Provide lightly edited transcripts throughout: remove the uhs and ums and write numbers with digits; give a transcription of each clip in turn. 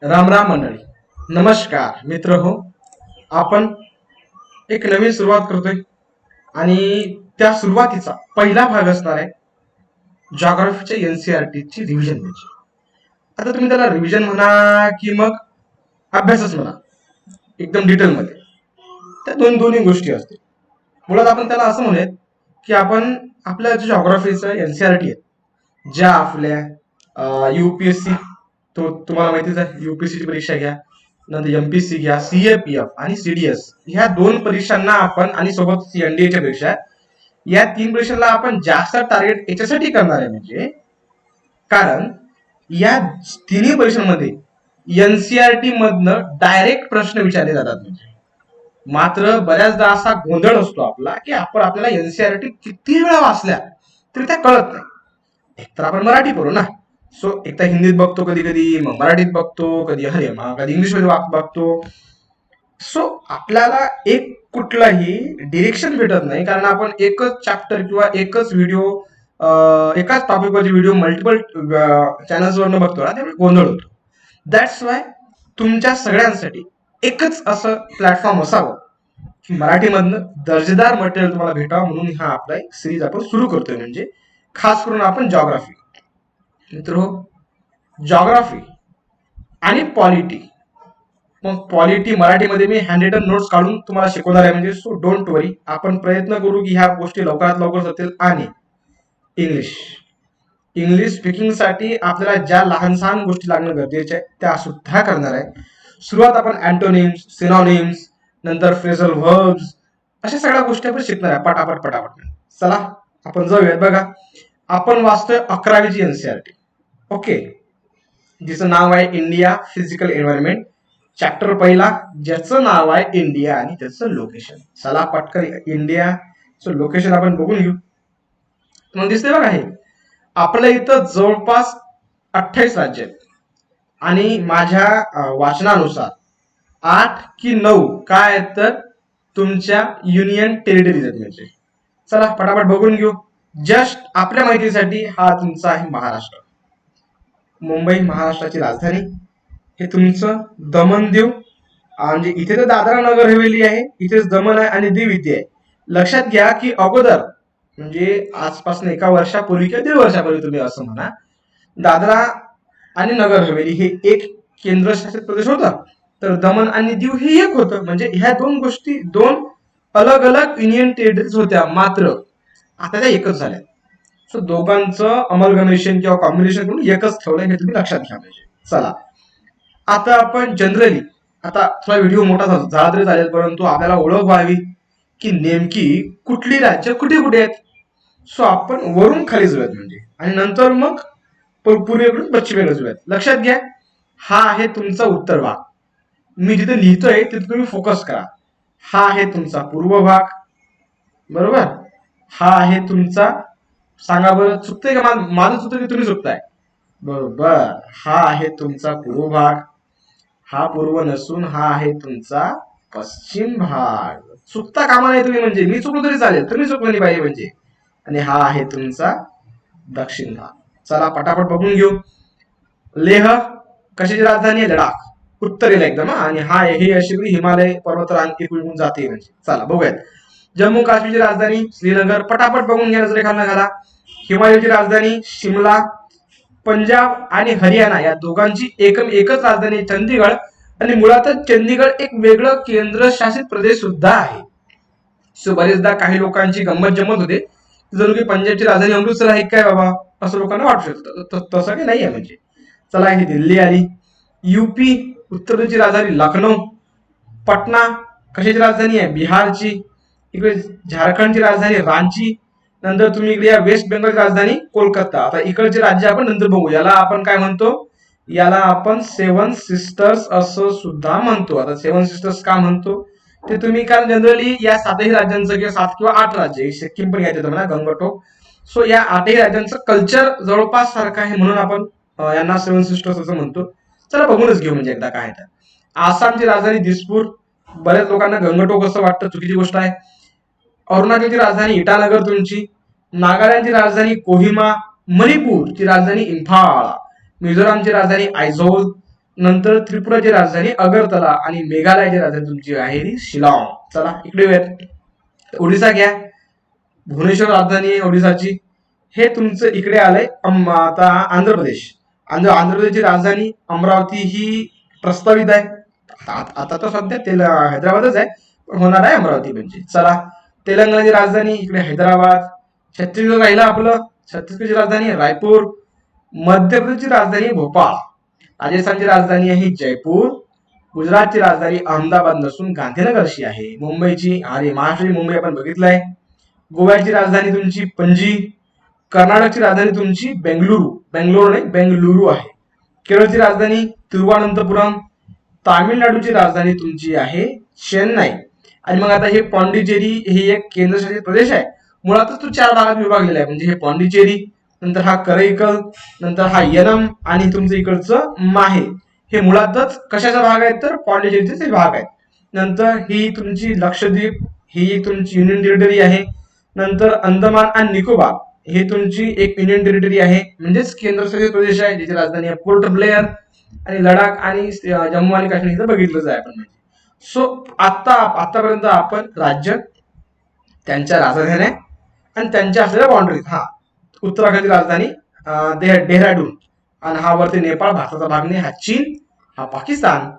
राम राम मंडळी. नमस्कार मित्र हो. आपण एक नवीन सुरुवात करतोय आणि त्या सुरुवातीचा पहिला भाग असणार आहे जॉग्राफीच्या एनसीआरटी ची रिव्हिजन द्यायची. आता तुम्ही त्याला रिव्हिजन म्हणा की मग अभ्यासच म्हणा, एकदम डिटेल मध्ये त्या दोन्ही गोष्टी असतील. मुळात आपण त्याला असं म्हणूयात की आपण आपल्या जे जॉग्राफीचं एनसीआरटी आहे, ज्या आपल्या युपीएससी, तो तुम्हाला माहितीच आहे, युपीएससी ची परीक्षा घ्या, नंतर एमपीसी घ्या, सीएपीएफ आणि सीडीएस, ह्या दोन परीक्षांना आपण आणि सोबत एनडीएच्या परीक्षा, या तीन परीक्षांना आपण जास्त टार्गेट याच्यासाठी करणार आहे म्हणजे कारण या तिन्ही परीक्षांमध्ये एनसीआरटी मधनं डायरेक्ट प्रश्न विचारले जातात. म्हणजे मात्र बऱ्याचदा असा गोंधळ असतो आपला की आपल्याला एनसीआरटी किती वेळा वाचल्या तरी त्या कळत नाही. एकतर आपण मराठी पडू ना, सो एकदा हिंदीत बघतो, कधी कधी मग मराठीत बघतो, कधी अरे मग कधी इंग्लिश मध्ये बघतो. सो आपल्याला एक कुठलाही डिरेक्शन भेटत नाही, कारण आपण एकच चॅप्टर किंवा एकच व्हिडिओ, एकाच टॉपिकवरचे व्हिडिओ मल्टिपल चॅनल्सवरनं बघतो ना, त्यामुळे गोंधळ होतो. दॅट्स वाय तुमच्या सगळ्यांसाठी एकच असं प्लॅटफॉर्म असावं की मराठीमधनं दर्जेदार मटेरियल तुम्हाला भेटावं, म्हणून हा आपला एक सिरीज आपण सुरू करतोय. म्हणजे खास करून आपण जॉग्राफी, मित्र, जॉग्राफी आणि पॉलिटी. मग पॉलिटी मराठीमध्ये मी हँड रिटन नोट्स काढून तुम्हाला शिकवणार आहे. म्हणजे सो डोंट वरी, आपण प्रयत्न करू की ह्या गोष्टी लवकरात लवकर होतील. आणि इंग्लिश इंग्लिश स्पीकिंग साठी आपल्याला ज्या लहान सहान गोष्टी लागणं गरजेचे आहे त्या सुद्धा करणार आहे. सुरुवात आपण अँटोनिम्स, सिनॉनिम्स, नंतर फ्रेझल व्हर्ब्स, अशा सगळ्या गोष्टी आपण शिकणार आहे पटापट पटापट. चला आपण जाऊयात. बघा, आपण वाचतोय 11वीची एनसीआरटी. ओके, जिचं नाव आहे इंडिया फिजिकल एन्व्हायरमेंट. चॅप्टर पहिला, ज्याचं नाव आहे इंडिया आणि त्याचं लोकेशन. चला पटकन इंडियाचं लोकेशन आपण बघून घेऊ. मग दिसते बघा, हे आपल्या इथं जवळपास 28 राज्य आहेत आणि माझ्या वाचनानुसार 8 की 9 काय आहेत तर तुमच्या युनियन टेरिटरीज आहेत. म्हणजे चला फटाफट बघून घेऊ. जस्ट आपल्या माहितीसाठी हा तुमचा आहे महाराष्ट्र. मुंबई महाराष्ट्राची राजधानी. हे तुमचं दमन दीव, म्हणजे इथे तर दादरा नगर हवेली आहे, इथेच दमन आहे आणि दीव इथे आहे. लक्षात घ्या की अगोदर, म्हणजे आजपासून एका वर्षापूर्वी किंवा 1.5 वर्षापूर्वी तुम्ही असं म्हणा, दादरा आणि नगर हवेली हे एक केंद्रशासित प्रदेश होता, तर दमन आणि दीव हे एक होतं. म्हणजे ह्या दोन गोष्टी दोन अलग अलग युनियन टेरिटरीज होत्या, मात्र आता त्या एकच झाल्या. सो दोघांचं अमलगमेशन किंवा कॉम्बिनेशन करून एकच ठेवलंय, हे तुम्ही लक्षात घ्या. म्हणजे चला आता आपण जनरली, आता थोडा व्हिडिओ मोठा झाला तरी चालेल, परंतु आपल्याला ओळख व्हावी की नेमकी कुठली राज्य कुठे कुठे आहेत. सो आपण वरून खाली जाऊयात म्हणजे, आणि नंतर मग पूर्वेकडून पश्चिमेकडे जाऊयात. लक्षात घ्या, हा आहे तुमचा उत्तर भाग. मी जिथे लिहितोय तिथे तुम्ही फोकस करा. हा आहे तुमचा पूर्व भाग, बरोबर. हा आहे तुमचा, सांगा बरं चुकतंय का, माझं चुकतंय की तुम्ही चुकताय? बरोबर, हा आहे तुमचा पूर्व भाग. हा पूर्व नसून हा आहे तुमचा पश्चिम भाग. चुकता कामा नाही तुम्ही, म्हणजे मी चुकलो तरी चालेल, तुम्ही चुकलं नाही पाहिजे म्हणजे. आणि हा आहे तुमचा दक्षिण भाग. चला पटापट बघून घेऊ. लेह कशाची राजधानी आहे? लडाख, उत्तरेला एकदम. आणि हा ही अशी हिमालय पर्वतरांग इकडून जाते. म्हणजे चला बघूयात. जम्मू काश्मीरची राजधानी श्रीनगर, पटापट बघून घ्या, नजरेखालनं घाला. हिमाचलची राजधानी शिमला. पंजाब आणि हरियाणा या दोघांची एकच राजधानी चंदीगड. आणि मुळातच चंदीगड एक वेगळं केंद्रशासित प्रदेश सुद्धा आहे. सो बरेचदा काही लोकांची गंमत जमत होते, जणू की पंजाबची राजधानी अमृतसर आहे काय बाबा, असं लोकांना वाटू शकतं. तसं काही नाहीये. म्हणजे चला, ही दिल्ली आली. युपी, उत्तर प्रदेशची राजधानी लखनौ. पटना कशाची राजधानी आहे? बिहारची. इकडे झारखंडची राजधानी रांची. नंतर तुम्ही इकडे या वेस्ट बेंगॉलची राजधानी कोलकाता. आता इकडचे राज्य आपण नंतर बघू. याला आपण काय म्हणतो? याला आपण 7 सिस्टर्स असं सुद्धा म्हणतो. आता 7 सिस्टर्स का म्हणतो ते तुम्ही, कारण जनरली या 7ही राज्यांचं किंवा 7 किंवा 8 राज्य, सिक्कीम पण घ्यायचं तुम्हाला, गंगटोक. सो या 8ही राज्यांचं कल्चर जवळपास सारखं आहे, म्हणून आपण यांना 7 सिस्टर्स असं म्हणतो. चला बघूनच घेऊ म्हणजे एकदा काय. तर आसामची राजधानी दिसपूर. बऱ्याच लोकांना गंगटोक असं वाटतं, चुकीची गोष्ट आहे. अरुणाचलची राजधानी इटानगर तुमची. नागालँडची राजधानी कोहिमा. मणिपूरची राजधानी इम्फाळ. मिझोरामची राजधानी आयझोल. नंतर त्रिपुराची राजधानी अगरतला आणि मेघालयाची राजधानी तुमची आहे ती शिलाँग. चला इकडे येऊयात. ओडिसा घ्या, भुवनेश्वर राजधानी आहे ओडिसाची. हे तुमचं इकडे आलंय आता आंध्र प्रदेश. आंध्र प्रदेशची राजधानी अमरावती ही प्रस्तावित आहे. आता तर सध्या हैदराबादच आहे, पण होणार आहे अमरावती म्हणजे. चला तेलंगणाची राजधानी इकडे हैदराबाद. छत्तीसगड राहिला आपलं, छत्तीसगडची राजधानी रायपूर. मध्य प्रदेशची राजधानी भोपाळ. राजस्थानची राजधानी आहे जयपूर. गुजरातची राजधानी अहमदाबाद नसून गांधीनगर अशी आहे. मुंबईची आणि महाराष्ट्राची मुंबई आपण बघितलंय. गोव्याची राजधानी तुमची पणजी. कर्नाटकची राजधानी तुमची बेंगळुरू नाही बेंगलुरू आहे. केरळची राजधानी तिरुवनंतपुरम. तामिळनाडूची राजधानी तुमची आहे चेन्नई. आणि मग आता हे पॉंडिचेरी हे एक केंद्रशासित प्रदेश आहे. मुळातच तो 4 भागात विभागलेला आहे. म्हणजे हे पॉंडिचेरी, नंतर हा करैकल, नंतर हा यनम आणि तुमचं इकडचं माहे. हे मुळातच कशाचा भाग आहे तर पॉंडिचेरीचे भाग आहेत. नंतर ही तुमची लक्षद्वीप ही तुमची युनियन टेरिटरी आहे. नंतर अंदमान आणि निकोबार हे तुमची एक युनियन टेरिटरी आहे, म्हणजेच केंद्रशासित प्रदेश आहे, ज्याची राजधानी आहे पोर्ट ब्लेअर. आणि लडाख आणि जम्मू आणि काश्मीर इथं बघितलंच आहे आपण. म्हणजे सो आतापर्यंत आपण राज्य, त्यांच्या राजधान्या आणि त्यांच्या असलेल्या बाउंड्रीज. हा उत्तराखंडची राजधानी डेहराडून. आणि हा वरती नेपाळ भारताचा भाग नाही, हा चीन, हा पाकिस्तान,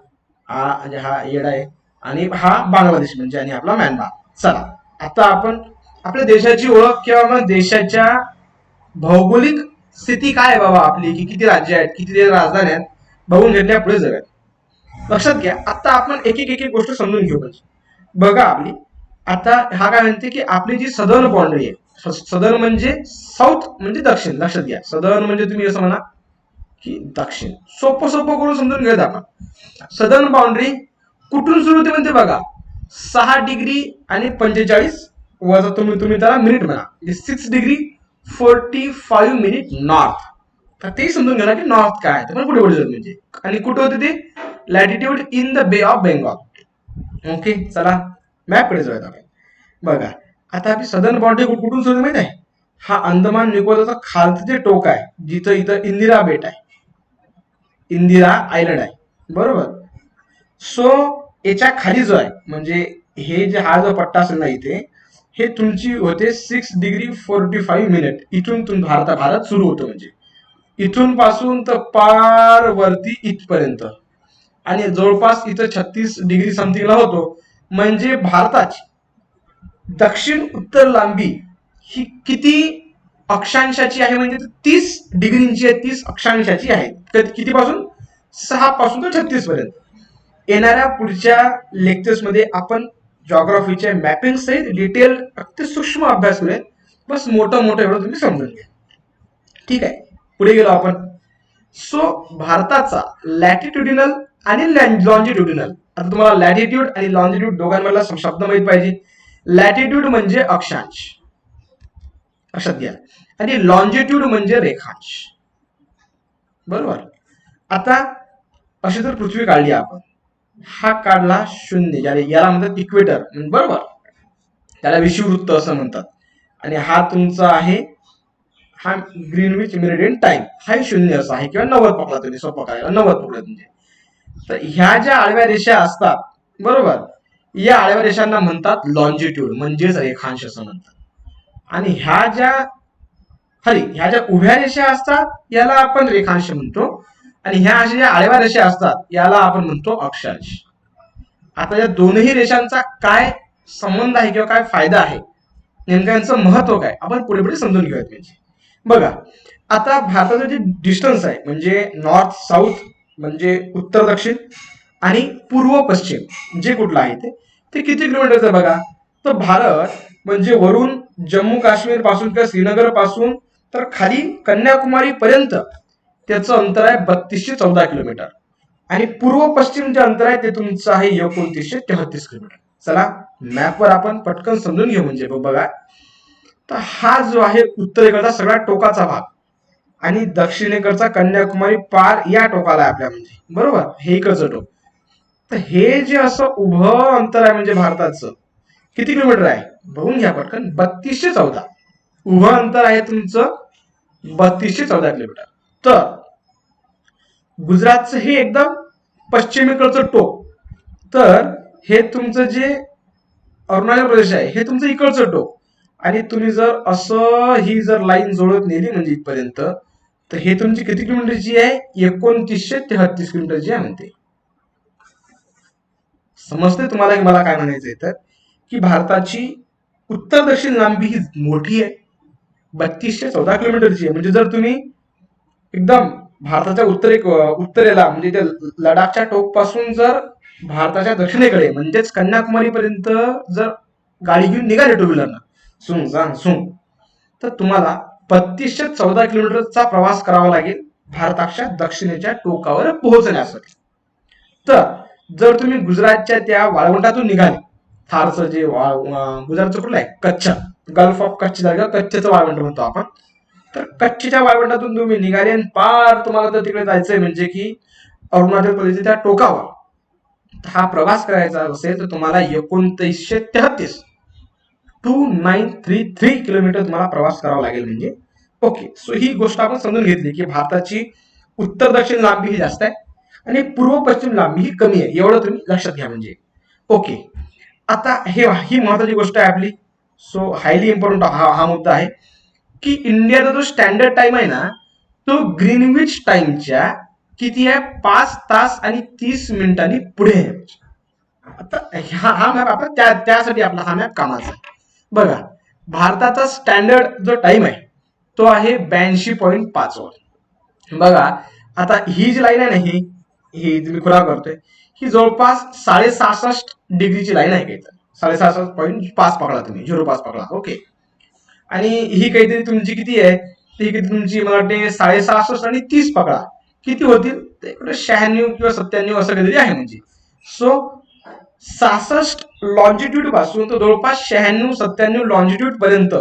हा येडा आहे, आणि हा बांगलादेश म्हणजे आणि आपला म्यानमार. चला आता आपण आपल्या देशाची ओळख किंवा मग देशाच्या भौगोलिक स्थिती काय आहे बाबा आपली, की किती राज्य आहेत, किती राजधान्या आहेत, बघून घेतल्या पुढे जाऊयात. लक्षात घ्या, आता आपण एक एक गोष्ट समजून घेऊ. बघा आपली आता हा काय म्हणते की आपली जी सदर्न बाउंड्री आहे, सदर्न म्हणजे साऊथ म्हणजे दक्षिण. लक्षात घ्या, सदर्न म्हणजे तुम्ही असं म्हणा की दक्षिण. सोपं करून समजून घेऊयात आपण. सदर्न बाउंड्री कुठून सुरू होते म्हणते बघा, 6 डिग्री आणि 45 वजा तुम्ही त्याला मिनिट म्हणा, 6 डिग्री 45 मिनिट नॉर्थ. तर ते समजून घ्या की नॉर्थ काय आहे, पण कुठे म्हणजे. आणि कुठे होते ते, लॅटिट्यूड इन द बे ऑफ बेंगॉल. ओके, चला मॅप कडे जाऊयात आपण. बघा आता आपली सदर्न बाउंड्री कुठून सुरू माहिती आहे, हा अंदमान निकोबारचा खालचं जे टोक आहे, जिथं इथं इंदिरा बेट आहे, इंदिरा आयलंड आहे, बरोबर. सो याच्या खाली जो आहे म्हणजे हे जे हा जो पट्टा असेल ना इथे, हे तुमची होते 6 डिग्री 45 मिनिट. इथून भारत सुरू होतो, म्हणजे इथून पासून तर पार वरती इथपर्यंत, आणि जवळपास इथं 36 डिग्री समथिंगला होतो. म्हणजे भारताची दक्षिण उत्तर लांबी ही किती अक्षांशाची आहे, म्हणजे 30 डिग्रींची आहे, 30 अक्षांशाची आहे. किती पासून, 6 पासून तर 36 पर्यंत. येणाऱ्या पुढच्या लेक्चर्स मध्ये आपण जॉग्राफीच्या मॅपिंग सहित डिटेल अगदी सूक्ष्म अभ्यास करूया. बस मोठं एवढं तुम्ही समजून घ्या. ठीक आहे, पुढे गेलो आपण. सो भारताचा लॅटिट्युडिनल आणि लॉन्जिट्युडिनल. आता तुम्हाला लॅटिट्यूड आणि लॉन्जिट्यूड दोघांमधला शब्द माहित पाहिजे. लॅटिट्यूड म्हणजे अक्षांश, लक्षात घ्या, आणि लॉन्जिट्यूड म्हणजे रेखांश, बरोबर. आता अशी जर पृथ्वी काढली आपण, हा काढला 0, याला म्हणतात इक्वेटर, बरोबर, त्याला विषुववृत्त असं म्हणतात. आणि हा तुमचा आहे हा ग्रीनविच मेरिडियन टाइम, हा 0 असा आहे, किंवा 90 पकडला तुम्ही, सोपं करायला 90 पकडला म्हणजे. तर ह्या ज्या आडव्या रेषा असतात, बरोबर, या आडव्या रेषांना म्हणतात लॉन्जिट्यूड म्हणजेच रेखांश असं म्हणतात. आणि ह्या ज्या उभ्या रेषा असतात याला आपण रेखांश म्हणतो, आणि ह्या अशा ज्या आडव्या रेषा असतात याला आपण म्हणतो अक्षांश. आता या दोनही रेषांचा काय संबंध आहे किंवा काय फायदा आहे, नेमकं यांचं महत्व काय, आपण पुढे समजून घेऊयात. म्हणजे बघा आता भारताचं जे डिस्टन्स आहे, म्हणजे नॉर्थ साऊथ म्हणजे उत्तर दक्षिण आणि पूर्व पश्चिम जे कुठलं आहे ते किती किलोमीटरचं बघा. तर भारत म्हणजे वरून जम्मू काश्मीर पासून किंवा श्रीनगर पासून तर खाली कन्याकुमारी पर्यंत त्याचं अंतर आहे 3214 किलोमीटर. आणि पूर्व पश्चिम जे अंतर आहे ते तुमचं आहे 2933 किलोमीटर. चला मॅपवर आपण पटकन समजून घेऊ. म्हणजे बघा, तर हा जो आहे उत्तरेकडचा सगळा टोकाचा भाग, आणि दक्षिणेकडचा कन्याकुमारी पार या टोकाला आहे आपल्या, म्हणजे बरोबर, हे इकडचं टोक. तर हे जे असं उभं अंतर आहे म्हणजे भारताचं किती किलोमीटर आहे बघून घ्या पटकन, 3214. उभं अंतर आहे तुमचं 3214 किलोमीटर. तर गुजरातचं हे एकदम पश्चिमेकडचं टोक. तर हे तुमचं जे अरुणाचल प्रदेश आहे हे तुमचं इकडचं टोक. आणि तुम्ही जर असं ही जर लाईन जोडत नेली म्हणजे इथपर्यंत, तर हे तुमची किती किलोमीटरची आहे? 2933 किलोमीटरची आहे म्हणते. समजते तुम्हाला की मला काय म्हणायचंय? तर की भारताची उत्तर दक्षिण लांबी ही मोठी आहे, 3214 किलोमीटरची आहे. म्हणजे जर तुम्ही एकदम भारताच्या उत्तरेला म्हणजे त्या लडाखच्या टोक पासून जर भारताच्या दक्षिणेकडे म्हणजेच कन्याकुमारी पर्यंत जर गाडी घेऊन निघाले टू व्हीलरनं सुंग, तर तुम्हाला 3214 किलोमीटरचा प्रवास करावा लागेल भारताच्या दक्षिणेच्या टोकावर पोहोचण्यासाठी. तर जर तुम्ही गुजरातच्या त्या वाळवंटातून निघाले, थारचं जे गुजरातचं कुठलं आहे? कच्छ, गल्फ ऑफ कच्छ जागा कच्छचं वाळवंट म्हणतो आपण. तर कच्छच्या वाळवंटातून तुम्ही निघाले आणि पार तुम्हाला जर तिकडे जायचंय म्हणजे की अरुणाचल प्रदेशच्या त्या टोकावर, हा प्रवास करायचा असेल तर तुम्हाला 2933 किलोमीटर तुम्हाला प्रवास करावा लागेल म्हणजे. ओके, सो ही गोष्ट आपण समजून घेतली की भारताची उत्तर दक्षिण लांबी ही जास्त आहे आणि पूर्व पश्चिम लांबी ही कमी आहे, एवढं तुम्ही लक्षात घ्या म्हणजे. ओके, आता ही महत्वाची गोष्ट आहे आपली. सो हायली इम्पॉर्टंट हा मुद्दा आहे की इंडियाचा जो स्टँडर्ड टाइम आहे ना, तो ग्रीनविच टाइमच्या किती आहे? 5 तास आणि 30 मिनिटांनी पुढे आहे. आता हा मॅप आपण त्यासाठी आपला हा मॅप कामाचा आहे. बघा, भारताचा स्टँडर्ड जो टाइम आहे तो आहे 82.5 वर. बघा, आता ही जी लाईन आहे ना, ही मी खुला करतोय, ही जवळपास 66.5 डिग्रीची लाईन आहे. काही 66.5 पकडा तुम्ही, 0.5 पकडा. ओके, आणि ही काहीतरी तुमची किती आहे? ती किती तुमची? मला वाटते 66.5 आणि 30 पकडा, किती होतील? ते 96 किंवा 97 असं काहीतरी आहे म्हणजे. सो 66 लॉन्जिट्यूड पासून तर जवळपास 96-97 लॉन्जिट्यूड पर्यंत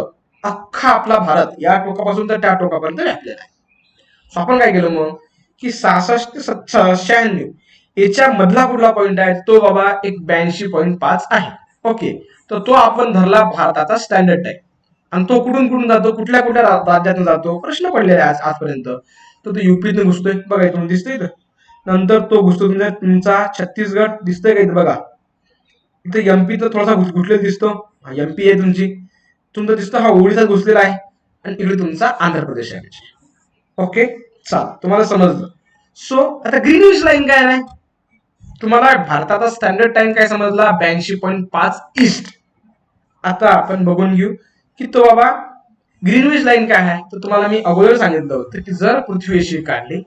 अख्खा आपला भारत या टोकापासून तर त्या टोकापर्यंत व्यापलेला आहे. सो आपण काय केलं मग की 66 ते 96 याच्या मधला कुठला पॉईंट आहे? तो बाबा एक 82.5 आहे. ओके, तर तो आपण धरला भारताचा स्टँडर्ड टाइम. आणि तो कुठून जातो? कुठल्या राज्यातून जातो? प्रश्न पडलेला आहे आजपर्यंत. तर तो युपीतून घुसतोय, बघा इथून दिसतोय इथं. नंतर तो घुसतो तुमचा छत्तीसगड, दिसतोय का इथं? बघा इथं एमपी तर थोडासा घुसलेला दिसतो, एमपी आहे तुमची. तुमचं दिसतं हा ओडिसा घुसलेला आहे आणि इकडे तुमचा आंध्र प्रदेश आहे. ओके, चला तुम्हाला समजलं. सो आता ग्रीनविच लाईन काय नाही, तुम्हाला भारताचा स्टँडर्ड टाइम काय समजला? 82.5 ईस्ट. आता आपण बघून घेऊ की तो बाबा ग्रीनविच लाईन काय आहे. तर तुम्हाला मी अगोदर सांगितलं होतं की जर पृथ्वी अशी काढली,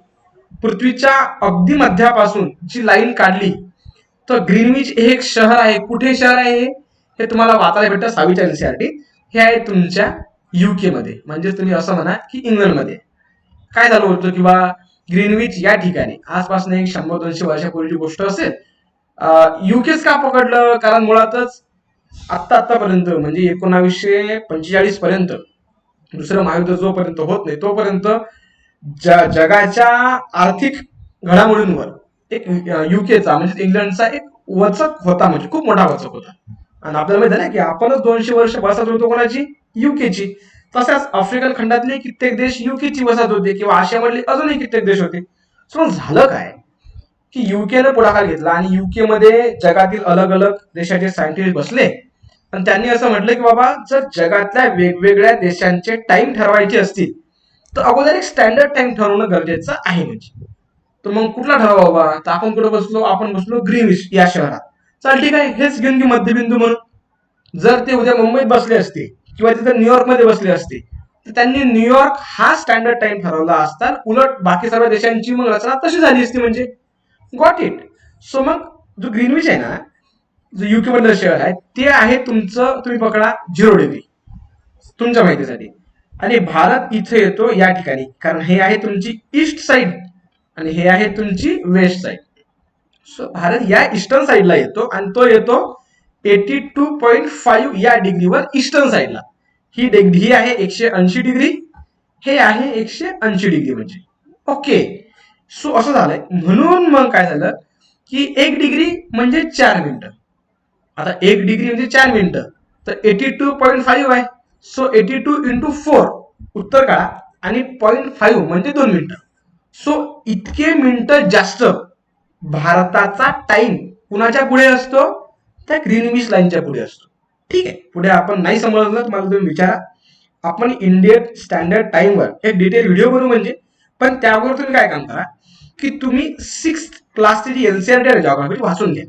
पृथ्वीच्या अगदी मध्यापासून जी लाईन काढली, तर ग्रीनविच हे एक शहर आहे. कुठे शहर आहे हे तुम्हाला वाचायला भेटतं 6वीच्या एनसीईआरटी. हे आहे तुमच्या युके मध्ये, म्हणजे तुम्ही असं म्हणा की इंग्लंडमध्ये. काय झालं होतं किंवा ग्रीनविच या ठिकाणी आसपासून एक 100-200 वर्षापूर्वीची गोष्ट असेल. युकेच का पकडलं? कारण मुळातच आतापर्यंत म्हणजे 1945 पर्यंत दुसरं महायुद्ध जोपर्यंत होत नाही तोपर्यंत जगाच्या आर्थिक घडामोडींवर एक युकेचा म्हणजे इंग्लंडचा एक वचक होता, म्हणजे खूप मोठा वचक होता. आणि आपल्याला माहिती आहे ना की आपणच 200 वर्ष बसत होतो कोणाची? युकेची. तशाच आफ्रिकन खंडातले कित्येक देश युकेची वसाहत होते किंवा आशियामधले अजूनही कित्येक देश होते. सो झालं काय की युकेनं पुढाकार घेतला आणि युके मध्ये जगातील अलग अलग देशाचे सायंटिस्ट बसले आणि त्यांनी असं म्हटलं की बाबा जर जगातल्या वेगवेगळ्या देशांचे टाइम ठरवायचे असतील तर अगोदर एक स्टँडर्ड टाइम ठरवणं गरजेचं आहे म्हणजे. तर मग कुठला ठरवा बाबा? तर आपण कुठं बसलो? आपण बसलो ग्रीनविच या शहरात. चल ठीक आहे, हेच घेऊन की मध्यबिंदू म्हणून. जर ते उद्या मुंबईत बसले असते किंवा तिथे न्यूयॉर्क मध्ये बसले असते तर त्यांनी न्यूयॉर्क हा स्टँडर्ड टाइम ठरवला असता. उलट बाकी सर्व देशांची मग रचना तशी झाली असती म्हणजे. Got it. सो मग जो ग्रीनविच आहे ना, जो युके मधलं शहर आहे ते आहे तुमचं, तुम्ही पकडा 0 डिग्री तुमच्या माहितीसाठी. आणि भारत इथे येतो या ठिकाणी, कारण हे आहे तुमची ईस्ट साइड आणि हे आहे तुमची वेस्ट साइड. सो भारत या ईस्टर्न साइडला येतो आणि तो येतो 82.5 या डिग्रीवर ईस्टर्न साइडला. ही आहे 180 डिग्री, हे आहे 180 डिग्री म्हणजे. ओके, सो असं झालंय. म्हणून मग काय झालं की 1 डिग्री म्हणजे 4 मिनिटं. आता 1 डिग्री म्हणजे 4 मिनिटं, तर 82.5 आहे. सो 82 इंटू 4 उत्तर काढा आणि 0.5 म्हणजे 2 मिनिटं. सो इतके मिनिटं जास्त भारताचा टाइम कुणाच्या पुढे असतो? त्या ग्रीनविच लाईनच्या पुढे असतो. ठीक आहे, पुढे आपण नाही समजलं तुम्हाला तुम्ही विचारा. आपण इंडियन स्टँडर्ड टाइमवर एक डिटेल व्हिडिओ बनवू म्हणजे. पण त्यावर तुम्ही काय काम करा की तुम्ही 6th क्लासची जी एनसीआरटी आहे जॉग्राफी वाचून घ्या,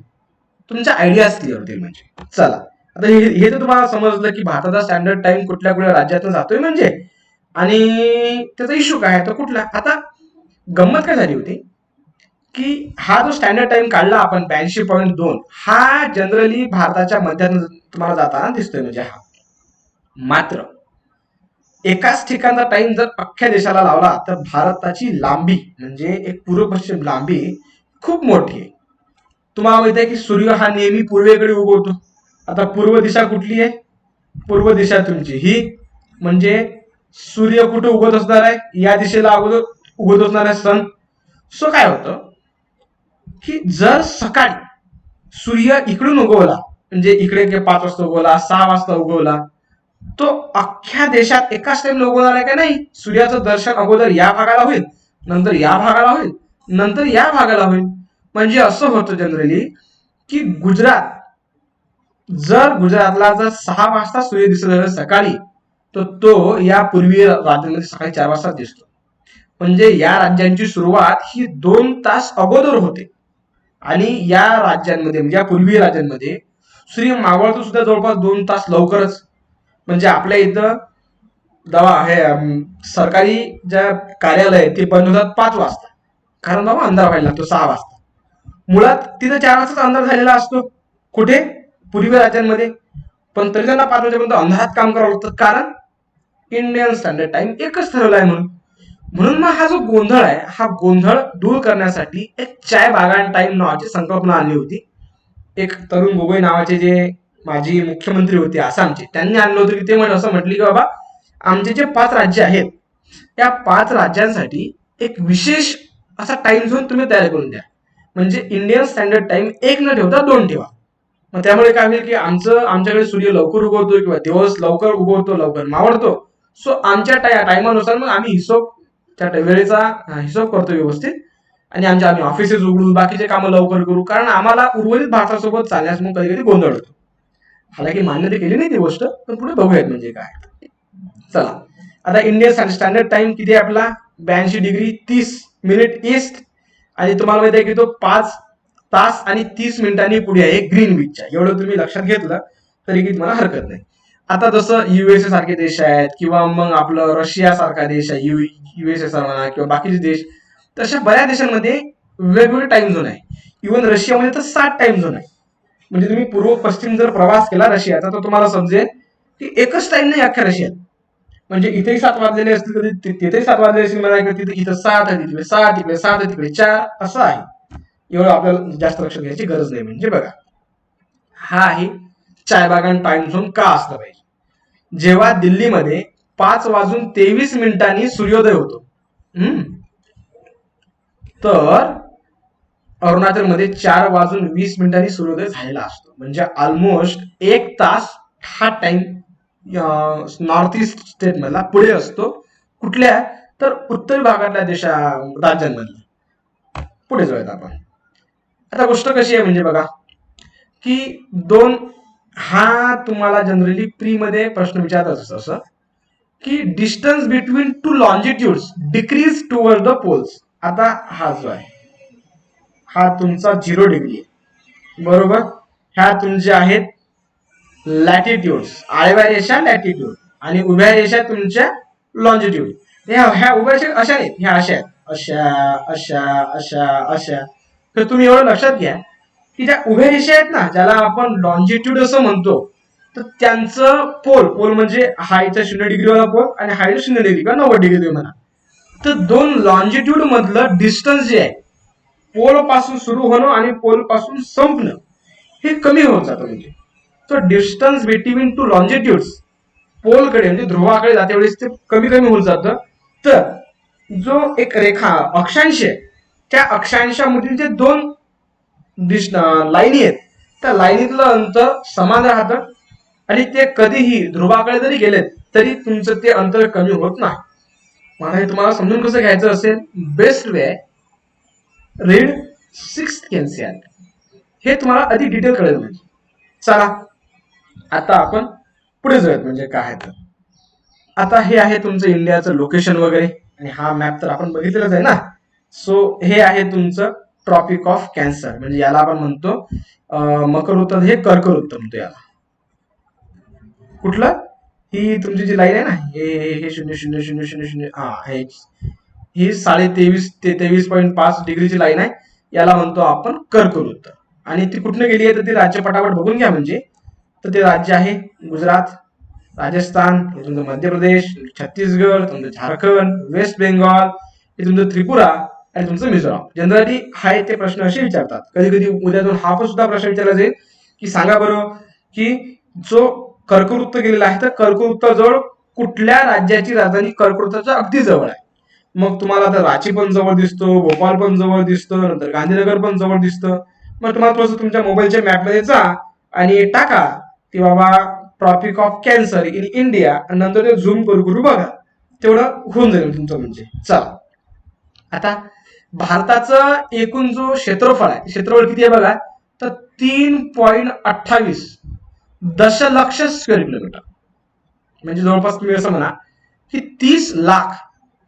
तुमच्या आयडियाज क्लिअर होतील. म्हणजे चला आता हे तर तुम्हाला समजलं की भारताचा स्टँडर्ड टाइम कुठल्या कुठल्या राज्यातून जातोय म्हणजे, आणि त्याचा इश्यू काय आहे तो कुठला. आता गंमत काय झाली होती की हा जो स्टँडर्ड टाइम काढला आपण 82.2, हा जनरली भारताच्या मध्यातून तुम्हाला जाताना दिसतोय. म्हणजे हा मात्र एकाच ठिकाणचा टाइम जर अख्ख्या देशाला लावला तर भारताची लांबी म्हणजे एक पूर्व पश्चिम लांबी खूप मोठी आहे. तुम्हाला माहिती आहे की सूर्य हा नेहमी पूर्वेकडे उगवतो. आता पूर्व दिशा कुठली आहे? पूर्व दिशा तुमची ही, म्हणजे सूर्य कुठे उगवत असणार आहे? या दिशेला अगोदर उगवत असणार आहे सन. सो काय होतं की जर सकाळी सूर्य इकडून उगवला, म्हणजे इकडे 5 वाजता उगवला, 6 वाजता उगवला, तो अख्ख्या देशात एकाच टाइमला उगवणार आहे का? नाही. सूर्याचं दर्शन अगोदर या भागाला होईल, नंतर या भागाला होईल, नंतर या भागाला होईल. म्हणजे असं होतं जनरली की गुजरातला जर 6 वाजता सूर्य दिसत असेल सकाळी, तर तो या पूर्वी राज्यामध्ये सकाळी 4 वाजता दिसतो. म्हणजे या राज्यांची सुरुवात ही 2 तास अगोदर होते. आणि या राज्यांमध्ये म्हणजे या पूर्वीय राज्यांमध्ये सूर्य मावळतो सुद्धा जवळपास 2 तास लवकरच. म्हणजे आपल्या इथं हे सरकारी ज्या कार्यालय ते बंद होतात 5 वाजता, कारण बाबा अंधार व्हायला लागतो 6 वाजता. मुळात तिथं 4 वाजताच अंधार झालेला असतो. कुठे? पूर्वीय राज्यांमध्ये. पण तरी त्यांना 5 वाजेपर्यंत अंधारात काम करावं लागतं, कारण इंडियन स्टँडर्ड टाइम एकच ठरवला आहे म्हणून. म्हणून मग हा जो गोंधळ आहे, हा गोंधळ दूर करण्यासाठी एक चाय बागान टाइम नावाची संकल्पना आणली होती. एक तरुण गोगोई नावाचे जे माजी मुख्यमंत्री होते आसामचे, त्यांनी आणलं होतं की ते असं म्हटले की बाबा आमचे जे 5 राज्य आहेत त्या 5 राज्यांसाठी एक विशेष असा टाइम झोन तुम्ही तयार करून द्या. म्हणजे इंडियन स्टँडर्ड टाइम 1 न ठेवता 2 ठेवा. मग त्यामुळे काय होईल की आमच्याकडे सूर्य लवकर उगवतो किंवा दिवस लवकर उगवतो, लवकर मावळतो. सो आमच्या टायमानुसार मग आम्ही त्या वेळेचा हिशोब करतो व्यवस्थित, आणि आम्ही ऑफिसेस उघडू, बाकीचे कामं लवकर करू, कारण आम्हाला उर्वरित भारतासोबत चालण्यास मग कधी कधी गोंधळ होतो. हालाकी मान्यता केली नाही ती गोष्ट, पण पुढे बघूयात म्हणजे काय. चला आता इंडियन स्टँडर्ड टाइम किती आहे आपला? 82°30' ईस्ट. आणि तुम्हाला माहिती आहे की तो 5 तास आणि 30 मिनिटांनी पुढे आहे ग्रीनविचच्या. एवढं तुम्ही लक्षात घेतलं तरी की तुम्हाला हरकत नाही. आता जसं युएसए सारखे देश आहेत किंवा मग आपलं रशिया सारखा देश आहे, युएसएसआर म्हणा किंवा बाकीचे देश, तशा बऱ्याच देशांमध्ये वेगवेगळे टाइम झोन आहे. इव्हन रशियामध्ये तर 7 टाइम झोन आहे. म्हणजे तुम्ही पूर्व पश्चिम जर प्रवास केला रशियाचा तर तुम्हाला समजेल की एकच टाइम नाही अख्ख्या रशियात. म्हणजे इथेही 7 वाजलेले असतील, कधी तिथेही 7 वाजलेले असतील, मला तिथे इथं 7 आहे, तिकडे 7, तिकडे 7 आहे, तिकडे 4 असं आहे. एवढं आपल्याला जास्त लक्ष द्यायची गरज नाही. म्हणजे बघा, हा आहे चायबागान टाइम झोन का असला पाहिजे. जेव्हा दिल्लीमध्ये 5:23 सूर्योदय होतो, तर अरुणाचलमध्ये 4:20 सूर्योदय झालेला असतो. म्हणजे ऑलमोस्ट 1 तास हा टाइम नॉर्थ ईस्ट स्टेट मधला पुढे असतो. कुठल्या? तर उत्तर भागातल्या राज्यांमधला पुढे जाऊयात आपण. आता गोष्ट कशी आहे म्हणजे बघा की हा तुम्हाला जनरली प्री मध्ये प्रश्न विचारतात असं की distance between 2 longitudes decrease toward the poles. आता हा जो आहे हा तुमचा 0° आहे, बरोबर. ह्या तुमच्या आहेत लॅटिट्यूड्स, आडव्या रेषा लॅटिट्यूड, आणि उभ्या रेषा तुमच्या लॉन्जिट्यूड. ह्या उभ्या रेषा अशा नाहीत, ह्या अशा आहेत, अशा अशा अशा अशा. तर तुम्ही एवढं लक्षात घ्या की ज्या उभ्या रेषा आहेत ना, ज्याला आपण लॉन्जिट्यूड असं म्हणतो, तर त्यांचं पोल म्हणजे हायचा 0° वाला पोल आणि हायचा 0° किंवा 90° म्हणा. तर 2 लॉन्जिट्यूड मधलं डिस्टन्स जे आहे, पोल पासून सुरू होणं आणि पोल पासून संपणं, हे कमी होत जातं. म्हणजे तो डिस्टन्स बिटवीन 2 लॉन्जिट्यूड्स पोलकडे म्हणजे ध्रुवाकडे जाते वेळेस ते कमी कमी होत जातं. तर जो एक रेखा अक्षांश आहे, त्या अक्षांशामधील जे 2 लाईनी आहेत, त्या लाईनीतलं अंतर समान राहतं, आणि ते कधीही ध्रुवाकडे जरी गेलेत तरी तुमचं ते अंतर कमी होत नाही. मला हे तुम्हाला समजून कसं घ्यायचं असेल, बेस्ट वे आहे, रीड सिक्स एनसीआरटी. हे तुम्हाला अधिक डिटेल कळेल. म्हणजे चला आता आपण पुढे जाऊयात म्हणजे काय आहे तर. आता हे आहे तुमचं इंडियाचं लोकेशन वगैरे, आणि हा मॅप तर आपण बघितलेलाच आहे ना. सो हे आहे तुमचं ट्रॉपिक ऑफ कॅन्सर, म्हणजे याला आपण म्हणतो मकर वृत्त, हे कर्कवृत्त म्हणतो याला. कुठलं, ही तुमची जी लाईन आहे ना, हे 0 0 0 0 0 हा ही 23.5 ते 23.5 डिग्रीची लाईन आहे, याला म्हणतो आपण कर्कवृत्त. आणि ती कुठनं गेली आहे तर ती राज्यपटावर बघून घ्या. म्हणजे तर ते राज्य आहे गुजरात, राजस्थान, हे तुमचं मध्य प्रदेश, छत्तीसगड, तुमचं झारखंड, वेस्ट बेंगॉल, हे तुमचं त्रिपुरा, आणि तुमचं मिझोराम. जनरली हा ते प्रश्न असे विचारतात. कधी कधी उद्यातून हा पण सुद्धा प्रश्न विचारला जाईल की सांगा बरं की जो कर्कवृत्त गेलेला आहे तर कर्कवृत्ताजवळ कुठल्या राज्याची राजधानी कर्कवृत्ताच्या अगदी जवळ आहे. मग तुम्हाला आता रांची पण जवळ दिसतो, भोपाळ पण जवळ दिसतो, नंतर गांधीनगर पण जवळ दिसतं. मग तुम्हाला थोडंसं तुमच्या मोबाईलच्या मॅपमध्ये जा आणि टाका की बाबा tropic of cancer in India, आणि नंतर ते झूम करू बघा, तेवढं होऊन जाईल तुमचं. म्हणजे चला आता भारताचं एकूण जो क्षेत्रफळ आहे, क्षेत्रफळ किती आहे बघा, तर 3.28 दशलक्ष स्क्वेअर किलोमीटर. म्हणजे जवळपास तुम्ही असं म्हणा की 30 लाख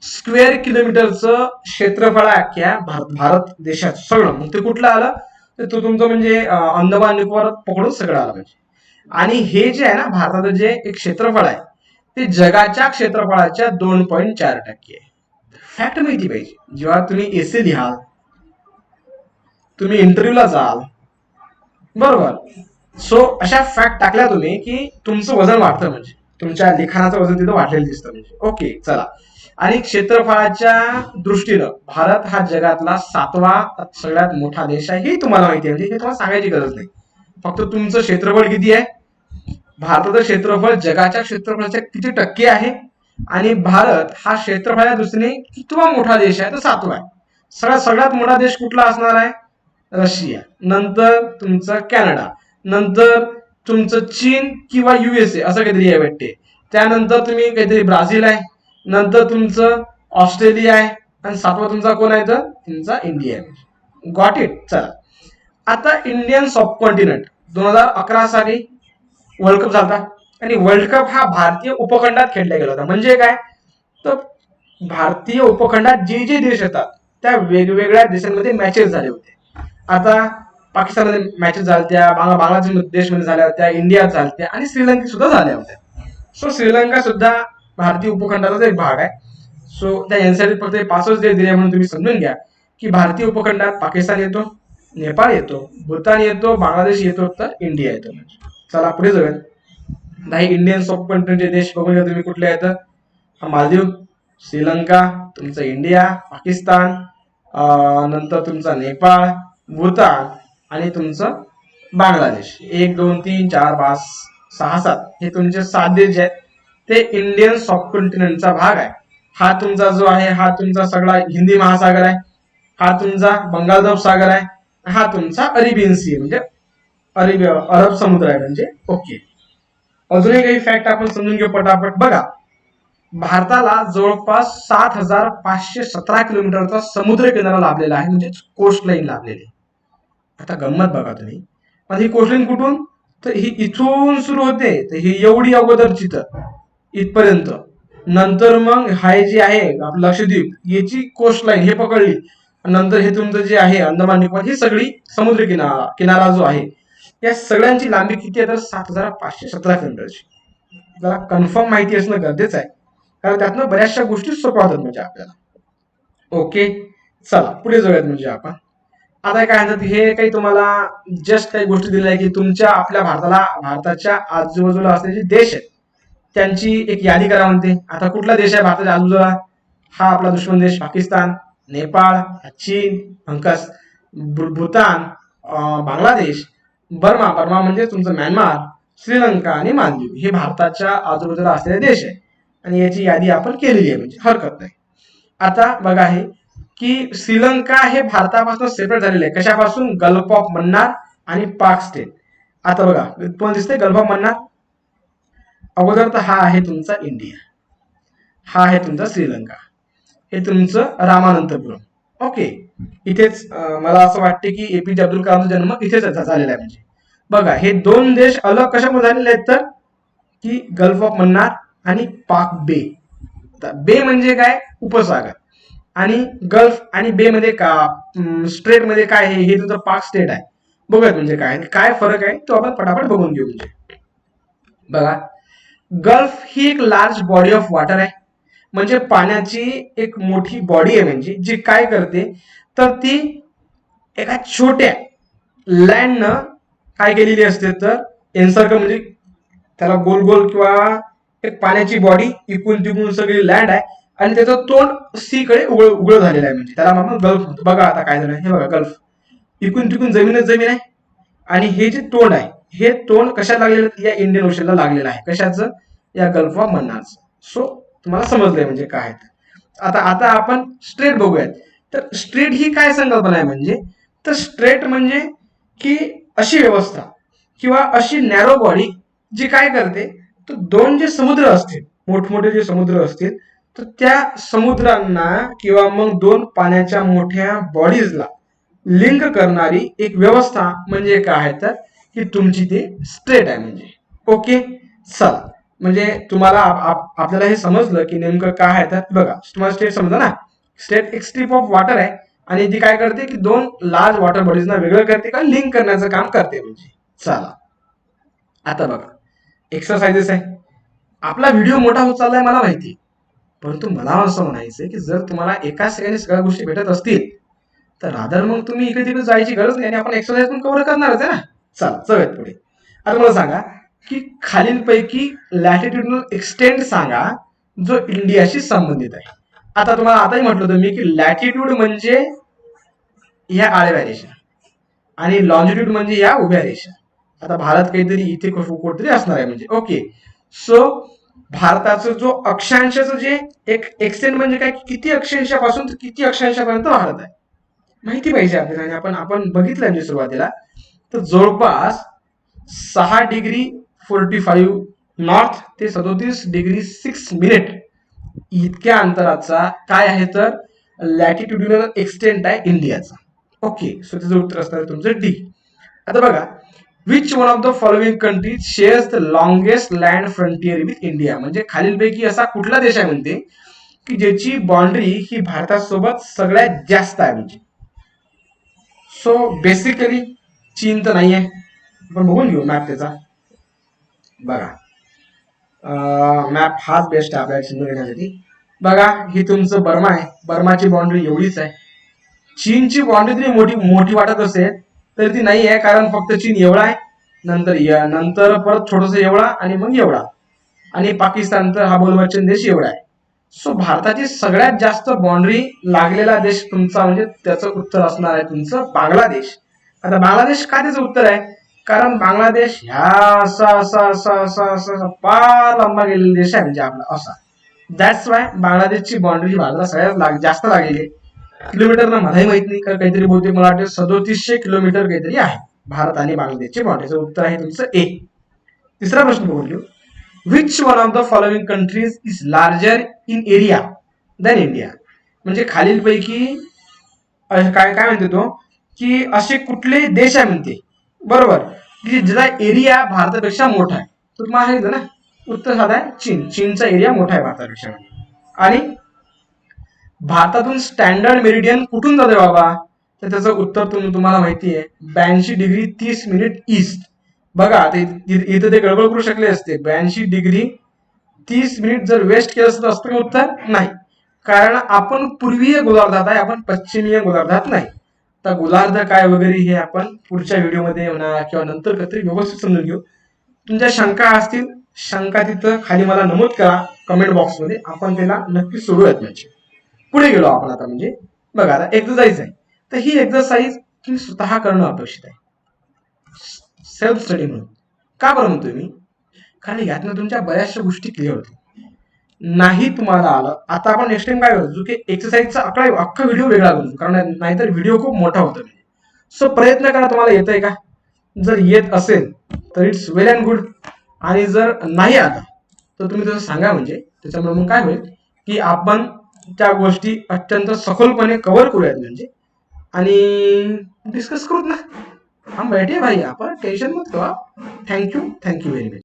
स्क्वेअर किलोमीटरचं क्षेत्रफळ आहे अख्ख्या भारत देशात सगळं. मग ते कुठलं आलं तर तो तुमचं म्हणजे अंदमान निकोबार पकडून सगळं आलं. म्हणजे आणि हे जे आहे ना भारताचं जे एक क्षेत्रफळ आहे ते जगाच्या क्षेत्रफळाच्या 2.4% आहे. फॅक्ट माहिती पाहिजे. जेव्हा तुम्ही एसे लिहाल, तुम्ही इंटरव्ह्यूला जाल, बरोबर, सो अशा फॅक्ट टाकल्या तुम्ही की तुमचं वजन वाढतं. म्हणजे तुमच्या लिखाणाचं वजन तिथं वाढलेलं दिसतं. म्हणजे ओके चला. आणि क्षेत्रफळाच्या दृष्टीनं भारत हा जगातला 7वा सगळ्यात मोठा देश आहे, हे तुम्हाला माहिती आहे. म्हणजे हे तुम्हाला सांगायची गरज नाही. फक्त तुमचं क्षेत्रफळ किती आहे, भारताचं क्षेत्रफळ जगाच्या क्षेत्रफळाच्या किती टक्के आहे, आणि भारत हा क्षेत्रफळाच्या दृष्टीने कितवा मोठा देश आहे तर 7वा आहे. सगळ्यात मोठा देश कुठला असणार आहे, रशिया, नंतर तुमचं कॅनडा, नंतर तुमचं चीन किंवा युएसए असं काहीतरी आहे वाटते, त्यानंतर तुम्ही काहीतरी ब्राझील आहे, नंतर तुमचं ऑस्ट्रेलिया आहे, आणि 7वा तुमचा कोण आहे तर तुमचा इंडिया आहे. Got it. चला आता इंडियन सब कॉन्टिनेंट 2011 साली वर्ल्ड कप झाला, आणि वर्ल्ड कप हा भारतीय उपखंडात खेळला गेला होता. म्हणजे काय तर भारतीय उपखंडात जे जे देश येतात त्या वेगवेगळ्या देशांमध्ये मॅचेस झाले होते. आता पाकिस्तानमध्ये मॅचेस झाल्या, बांगलादेश मध्ये झाल्या होत्या, इंडियात झाल्या, आणि श्रीलंकेत सुद्धा झाल्या होत्या. सो श्रीलंका सुद्धा भारतीय उपखंडाचाच एक भाग आहे. सो त्या एनसीआरटी फक्त 5च देश दिले म्हणून तुम्ही समजून घ्या की भारतीय उपखंडात पाकिस्तान येतो, नेपाळ येतो, भूतान येतो, बांगलादेश येतो, तर इंडिया येतो. चला पुढे जाऊयात. काही इंडियन सब कॉन्टिनेंटचे देश बघून घ्या तुम्ही कुठले आहेत. हा मालदीव, श्रीलंका, तुमचं इंडिया, पाकिस्तान, नंतर तुमचा नेपाळ, भूतान, आणि तुमचं बांगलादेश. 1 2 3 4 5 6 7 हे तुमचे 7 देश आहेत. ते इंडियन सब कॉन्टिनेंटचा भाग आहे. हा तुमचा जो आहे हा तुमचा सगळा हिंदी महासागर आहे, हा तुमचा बंगाल सागर आहे, हा तुमचा अरेबियन सी म्हणजे अरब समुद्र आहे. म्हणजे ओके. अजूनही काही फॅक्ट आपण समजून घेऊ पटापट. बघा भारताला जवळपास 7,517 किलोमीटरचा समुद्र किनारा लाभलेला आहे, म्हणजे कोस्ट लाईन लाभलेली. आता गंमत बघा तुम्ही, पण ही कोस्ट लाईन कुठून तर ही इथून सुरू होते, तर ही एवढी अगोदरची तर इथपर्यंत, नंतर मग हाय जी आहे आपलं लक्षद्वीप याची कोस्ट लाईन हे पकडली, नंतर हे तुमचं जे आहे अंदमान निकोबार, ही सगळी समुद्र किनारा जो आहे या सगळ्यांची लांबी किती आहे तर 7,517 किलोमीटरची. जरा कन्फर्म माहिती असणं गरजेचं आहे, कारण त्यातनं बऱ्याचशा गोष्टी सोप्या होतात म्हणजे आपल्याला. ओके चला पुढे जाऊयात. म्हणजे आपण आता काय म्हणतात, हे काही तुम्हाला जस्ट काही गोष्टी दिल्या आहे की तुमच्या आपल्या भारताच्या आजूबाजूला असलेले देश आहेत त्यांची एक यादी करा म्हणते. आता कुठला देश आहे भारताच्या आजूबाजूला, हा आपला दुश्मन देश पाकिस्तान, नेपाळ, चीन, अंकस, भूतान, बांगलादेश, बर्मा म्हणजे तुमचं म्यानमार, श्रीलंका, आणि मालदीव हे भारताच्या आजूबाजूला असलेले देश आहे. आणि याची यादी आपण केलेली आहे, म्हणजे हरकत नाही. आता बघा हे की श्रीलंका हे भारतापासून सेपरेट झालेले आहे. कशापासून, गल्फ ऑफ मन्नार आणि पाक स्टेट. आता बघा तुम्हाला दिसते गल्फ ऑफ मन्नार अगोदर, तर हा आहे तुमचा इंडिया, हा आहे तुमचा श्रीलंका, हे तुमचं रामानंतपुरम, ओके, इथेच मला असं वाटते की एपीजे अब्दुल कलामचा जन्म इथेच झालेला आहे. म्हणजे बघा, हे दोन देश अलग कशामुळे झालेले आहेत तर की गल्फ ऑफ मन्नार आणि पाक बे. बे म्हणजे काय, उपसागर, आणि गल्फ आणि बे मध्ये का स्ट्रेट मध्ये काय आहे, हे तुझं पाक स्टेट आहे. बघूयात म्हणजे काय काय फरक आहे तो आपण पटापट बघून घेऊ. म्हणजे बघा, गल्फ ही एक लार्ज बॉडी ऑफ वॉटर आहे, म्हणजे पाण्याची एक मोठी बॉडी आहे, म्हणजे जी काय करते तर ती एका छोट्या लँडनं काय केलेली असते तर एन्सर्कल, म्हणजे त्याला गोल गोल किंवा एक पाण्याची बॉडी इकून तिकून सगळी लँड आहे आणि त्याचं तोंड सी कडे उघड उघड झालेलं आहे, म्हणजे त्याला आपण गल्फ म्हणतो. बघा आता काय झालं, हे बघा गल्फ इकून तिकून जमीनच जमीन आहे, आणि हे जे तोंड आहे हे तोंड कशात लागलेलं, या इंडियन ओशनला लागलेलं आहे. कशाचं, या गल्फ ऑफ मन्नारचं. सो तुम्हाला समजलंय म्हणजे काय. आता आता आपण स्ट्रेट बघूयात. तर स्ट्रेट ही काय संकल्पना आहे, म्हणजे तर स्ट्रेट म्हणजे की अशी व्यवस्था किंवा अशी नॅरो बॉडी जी काय करते, तर दोन जे समुद्र असतील, मोठमोठे जे समुद्र असतील, तर त्या समुद्रांना किंवा मग दोन पाण्याच्या मोठ्या बॉडीजला लिंक करणारी एक व्यवस्था म्हणजे काय आहे तर की तुमची ते स्ट्रेट आहे. म्हणजे ओके, चला, म्हणजे तुम्हाला आपल्याला हे समजलं की नेमकं काय आहे. तर बघा, तुम्हाला स्टेट समजा ना, स्टेट एक स्ट्रीप ऑफ वॉटर आहे आणि ती काय करते की दोन लार्ज वॉटर बॉडीजना वेगळं करते का लिंक करण्याचं काम करते. म्हणजे चला, आता बघा, एक्सरसाइजेस आहे. आपला व्हिडिओ मोठा होत चाललाय मला माहिती, परंतु मला असं म्हणायचंय की जर तुम्हाला एकाच ठिकाणी सगळ्या गोष्टी भेटत असतील तर रादर मग तुम्ही इकडे तिकडे जायची गरज नाही आणि आपण एक्सरसाइज पण कव्हर करणारच आहे ना. चला चलत पुढे. आता मला सांगा की खालीलपैकी लॅटिट्यूडनल एक्सटेंट सांगा जो इंडियाशी संबंधित आहे. आता तुम्हाला आताही म्हटलं होतं मी की लॅटिट्यूड म्हणजे ह्या आडव्या रेषा आणि लॉंजिट्यूड म्हणजे या उभ्या रेषा. आता भारत काहीतरी इथे कुठेतरी असणार आहे. म्हणजे ओके, सो भारताचं जो अक्षांशाचं जे एक एक्सटेंट म्हणजे काय, किती अक्षांशापासून तर किती अक्षांशापर्यंत भारत आहे माहिती पाहिजे आपल्याला. आणि आपण बघितलं म्हणजे सुरुवातीला तर जवळपास 6°45 नॉर्थ ते 37°6 इतक्या अंतराचा काय आहे तर लॅटिट्युडिनल एक्सटेंट आहे इंडियाचा. ओके, सो त्याचं उत्तर असणार तुमचं डी. आता बघा, which one of the following countries shares the longest land frontier with India. म्हणजे खालीलपैकी असा कुठला देश आहे म्हणते की ज्याची बाउंड्री ही भारतासोबत सगळ्यात जास्त आहे. म्हणजे सो बेसिकली चीन तर नाही आहे, आपण बघून घेऊ मॅप त्याचा. बघा, मॅप हाच बेस्ट आहे आपल्याला समजून घेण्यासाठी. बघा, ही तुमचं बर्मा आहे, बर्माची बाउंड्री एवढीच आहे. चीनची बाउंड्री तरी मोठी मोठी वाटत असेल तर ती नाही आहे, कारण फक्त चीन एवढा आहे, नंतर परत छोटस एवढा आणि मग एवढा, आणि पाकिस्तान तर हा बोलवचन देश एवढा आहे. सो भारताची सगळ्यात जास्त बाउंड्री लागलेला देश तुमचा म्हणजे त्याचं उत्तर असणार आहे तुमचं बांगलादेश. आता बांगलादेश का त्याचं उत्तर आहे, कारण बांगलादेश ह्या असा असा असा असा असा फार लंबा गेलेला देश आहे म्हणजे आपला असा. दॅट्स वाय बांगलादेशची बाउंड्री भारताला सगळ्यात जास्त लागलेली आहे. किलोमीटर ना मलाही माहित नाही, कारण काहीतरी बहुतेक मला वाटतं 3700 किलोमीटर काहीतरी आहे भारत आणि बांगलादेशची बाउंड्रीचं उत्तर आहे तुमचं ए. तिसरा प्रश्न बघून घेऊ. Which one of the following countries is larger in area than India. म्हणजे खालीलपैकी काय काय म्हणते तो की असे कुठले देश आहे म्हणते, बरोबर, की ज्याचा एरिया भारतापेक्षा मोठा आहे. तर तुम्हाला सांगितलं ना, उत्तर साधा आहे चीन. चीनचा एरिया मोठा आहे भारतापेक्षा. आणि भारतातून स्टँडर्ड मेरिडियन कुठून जाते बाबा, तर त्याचं उत्तर तुम्हाला माहिती आहे 82°30' ईस्ट. बघा, इथं ते गडबड करू शकले असते. 82°30' जर वेस्ट केलं असतं असतं उत्तर नाही, कारण आपण पूर्वीय गोलार्धात आहे, आपण पश्चिमीय गोलार्धात नाही. तर गोलार्ध काय वगैरे हे आपण पुढच्या व्हिडिओमध्ये म्हणा किंवा नंतर कधी व्यवस्थित समजून घेऊ. तुमच्या शंका असतील, शंका तिथं खाली मला नमूद करा कमेंट बॉक्समध्ये, आपण त्याला नक्की सोडूयात. म्हणजे पुढे गेलो आपण आता. म्हणजे बघा, आता एक्सरसाइज आहे, तर ही एक्सरसाइज तुम्ही स्वतः करणं अपेक्षित आहे, सेल्फ स्टडी म्हणून. का बरं म्हणतोय मी, कारण यातनं तुमच्या बऱ्याचशा गोष्टी क्लिअर होतील. नाही तुम्हाला आलं, आता आपण नेक्स्ट टाइम काय करतो की एक्सरसाइजचा अख्खा व्हिडिओ वेगळा करू, कारण नाहीतर व्हिडिओ खूप मोठा होतो. सो प्रयत्न करा, तुम्हाला येतंय का. जर येत असेल तर इट्स वेल अँड गुड, आणि जर नाही आला तर तुम्ही तसं सांगा. म्हणजे त्याच्यामुळे मग काय होईल की आपण त्या गोष्टी अत्यंत सखोलपणे कव्हर करूयात म्हणजे, आणि डिस्कस करूत ना. हम बैठे भाई, आपण टेन्शन मत लो. Thank you very much.